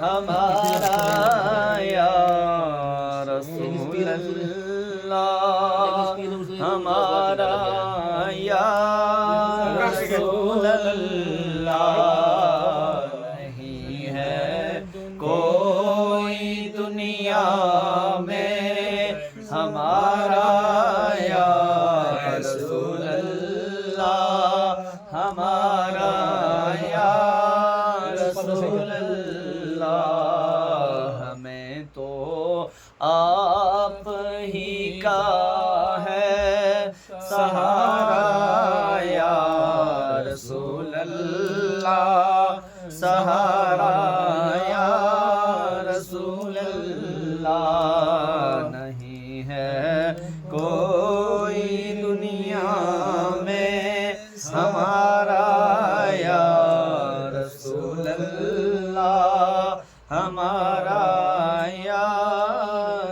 ہمارا یا رسول اللہ، ہمارا یا رسول اللہ، نہیں ہے کوئی دنیا میں ہمارا یا رسول اللہ، ہمارا یا رسول اللہ، ہمیں تو آپ ہی کا ہے سہارا یا رسول اللہ، سہارا یا رسول اللہ، نہیں ہے کوئی دنیا میں ہمارا یا رسول اللہ، ہمارا یا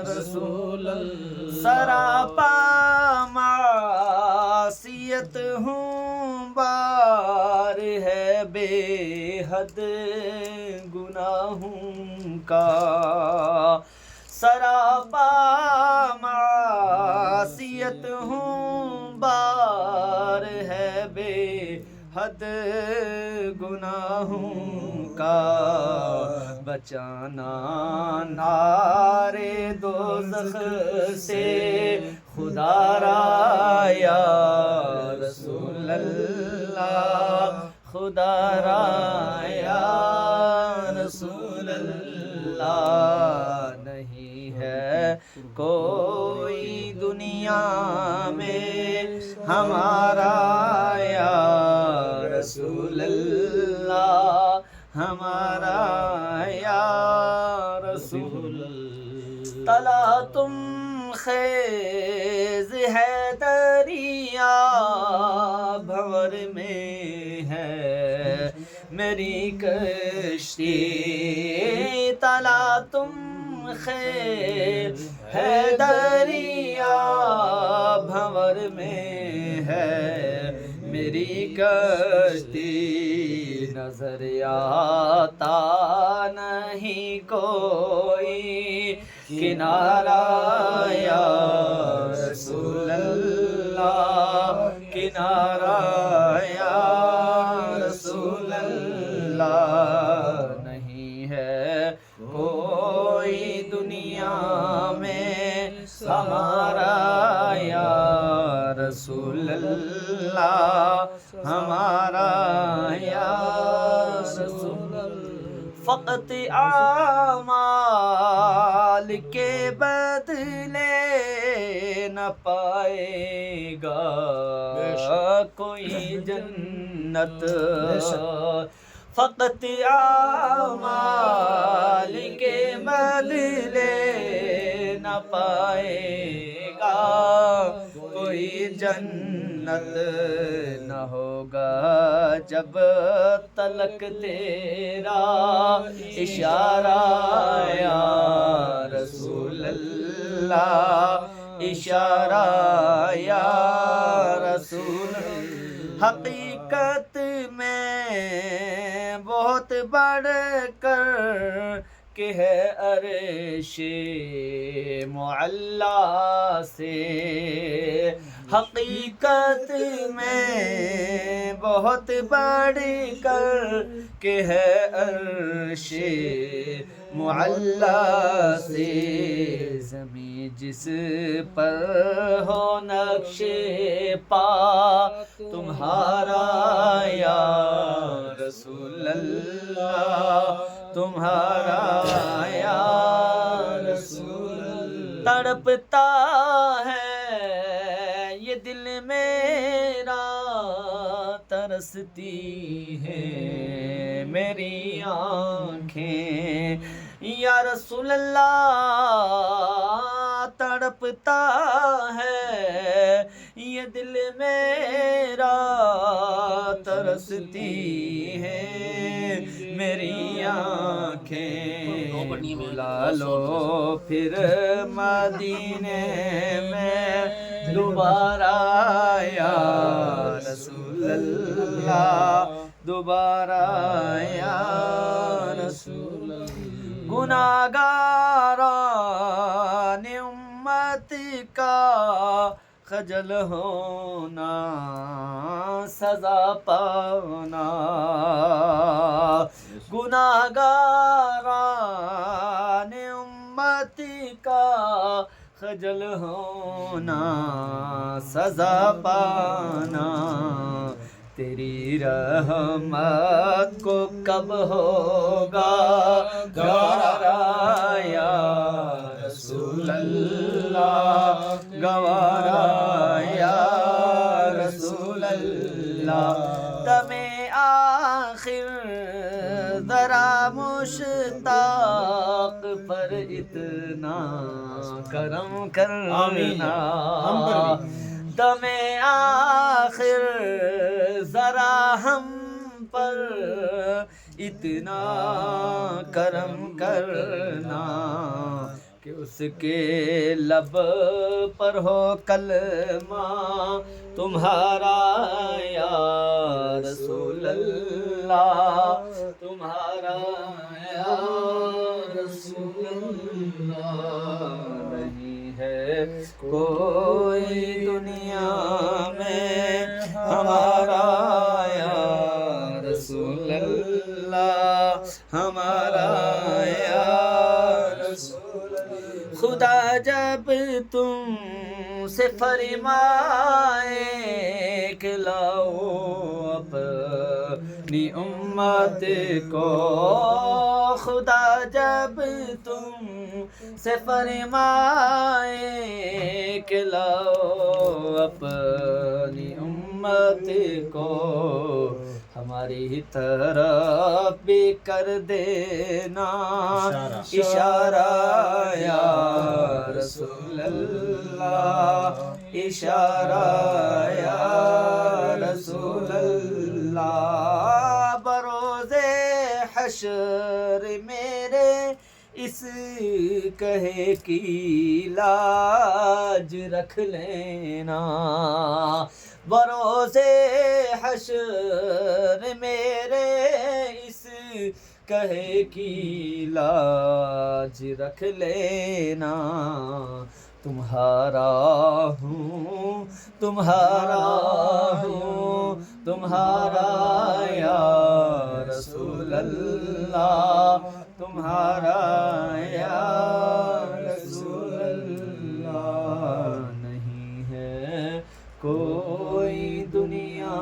رسول اللہ، سراپا معصیت ہوں، بار ہے بے حد گناہوں کا، سراپا معصیت ہوں، بار ہے بے حد گناہوں کا، بچانا نارے دوزخ سے خدا را یا رسول اللہ، خدا را یا رسول اللہ، نہیں ہے کوئی دنیا میں ہمارا یا رسول اللہ، ہمارا یا رسول اللہ، تلا تم خیز ہے دریا بھور میں ہے میری کشتی، تلا تم خیز ہے دریا بھور میں ہے میری کشتی، نظر آتا نہیں کوئی کنارہ یا رسول اللہ، کنارہ یا رسول اللہ، نہیں ہے کوئی دنیا میں ہمارا یا رسول اللہ، ہمارا یا رسول اللہ، فقط اعمال کے بدلے نہ پائے گا کوئی جنت، فقط اعمال کے بدلے نہ پائے گا کوئی جنت، نہ ہوگا جب تلک تیرا اشارہ یا رسول اللہ، اشارہ یا رسول اللہ، حقیقت میں بہت بڑھ کر کہ ہے عرش معلا سے، حقیقت میں بہت بڑھ کر کہ ہے عرش معلا سے، زمین جس پر ہو نقش پا تمہارا یا رسول اللہ، تمہارا یا رسول اللہ، تڑپتا ہے یہ دل میرا، ترستی ہے میری آنکھیں یا رسول اللہ، تڑپتا ہے یہ دل میرا، ترستی ہے میری آنکھیں، بلا لو پھر مدینے میں دوبارہ یا رسول اللہ، دوبارہ یا رسول اللہ۔ گناہگاران امت کا خجل ہونا سزا پانا، گناہگاران امت کا خجل ہونا سزا پانا، تیری رحمت کو کب ہوگا گوارا یا رسول اللہ، گوارا یا رسول اللہ، دم آخر ذرا مشتاق پر اتنا کرم کرنا، دم آخر ذرا ہم پر اتنا کرم کرنا کہ اس کے لب پر ہو کلمہ تمہارا یا رسول اللہ، تمہارا یا رسول اللہ، نہیں ہے کوئی دنیا میں ہمارا یا رسول اللہ، ہمارا یا رسول اللہ، خدا جب تم سے فرمائے کہ لاؤ اپنی امت کو، خدا جب تم سے فرمائے کہ لاؤ اپنی امت کو، ہماری طرف بھی کر دینا اشارہ یا رسول اللہ، اشارہ یا رسول اللہ، بروز حشر میرے اس کہے کی لاج رکھ لینا، بروز حشر میرے اس کہے کی لاج رکھ لینا، تمہارا ہوں تمہارا ہوں تمہارا یا رسول اللہ، تمہارا یا رسول اللہ، نہیں ہے کوئی دنیا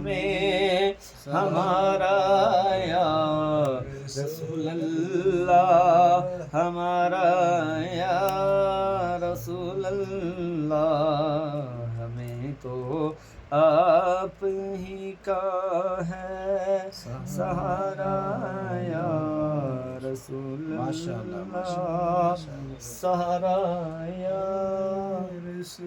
میں ہمارا یا رسول اللہ، ہمارا یا رسول اللہ، ہمیں تو آپ ہی کا ہے سہارا یا رسول اللہ، سہارا یا رسول